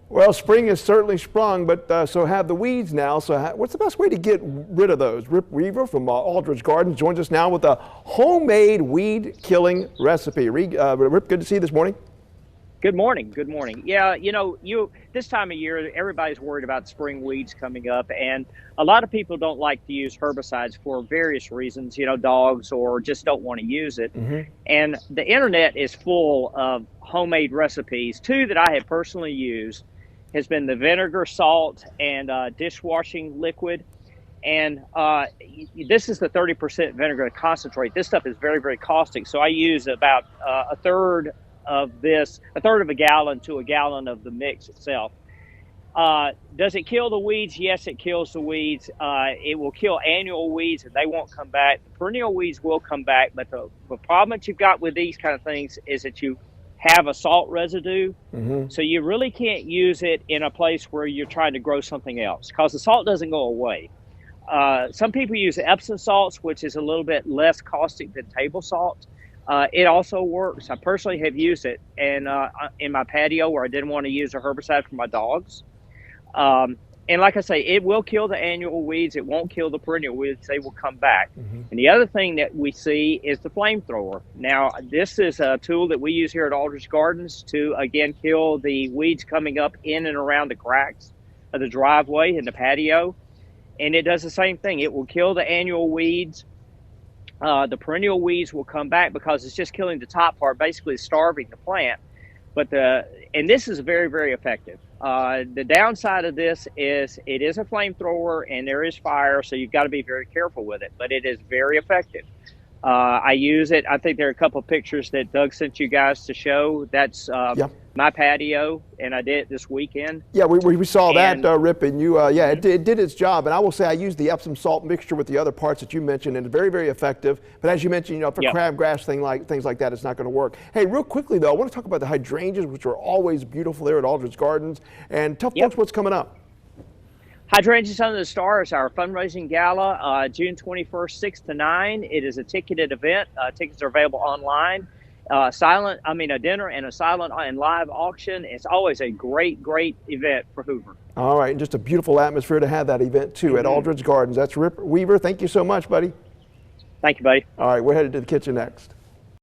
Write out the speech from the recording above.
Well, spring has certainly sprung, but so have the weeds now. So what's the best way to get rid of those? Rip Weaver from Aldridge Gardens joins us now with a homemade weed killing recipe. Rip, good to see you this morning. Good morning. Good morning. Yeah, this time of year, everybody's worried about spring weeds coming up, and a lot of people don't like to use herbicides for various reasons, dogs or just don't want to use it. And the internet is full of homemade recipes. Two that I have personally used has been the vinegar, salt, and dishwashing liquid. And this is the 30% vinegar concentrate. This stuff is very, very caustic. So I use about a third of a gallon to a gallon of the mix itself. Does it kill the weeds? Yes, it kills the weeds. It will kill annual weeds and they won't come back. The perennial weeds will come back, but the problem that you've got with these kind of things is that you have a salt residue. So you really can't use it in a place where you're trying to grow something else because the salt doesn't go away. Some people use Epsom salts, which is a little bit less caustic than table salt. It also works. I personally have used it in my patio where I didn't want to use a herbicide for my dogs. And like I say, it will kill the annual weeds. It won't kill the perennial weeds. They will come back. And the other thing that we see is the flamethrower. Now, this is a tool that we use here at Aldridge Gardens to, again, kill the weeds coming up in and around the cracks of the driveway and the patio. And it does the same thing. It will kill the annual weeds. The perennial weeds will come back because it's just killing the top part, basically starving the plant. And this is very, very effective. The downside of this is it is a flamethrower and there is fire, so you've got to be very careful with it, but it is very effective. I use it. I think there are a couple of pictures that Doug sent you guys to show. That's my patio, and I did it this weekend. Yeah, we saw that, Rip, and it did its job. And I will say I used the Epsom salt mixture with the other parts that you mentioned, and it's very, very effective. But as you mentioned, for crabgrass, things like that, it's not going to work. Hey, real quickly, though, I want to talk about the hydrangeas, which are always beautiful there at Aldridge Gardens. And tell folks what's coming up. Hydrangeas Under the Stars, our fundraising gala, June 21st, 6 to 9. It is a ticketed event. Tickets are available online. A dinner and a silent and live auction. It's always a great, great event for Hoover. All right, and just a beautiful atmosphere to have that event, too, at Aldridge Gardens. That's Rip Weaver. Thank you so much, buddy. Thank you, buddy. All right, we're headed to the kitchen next.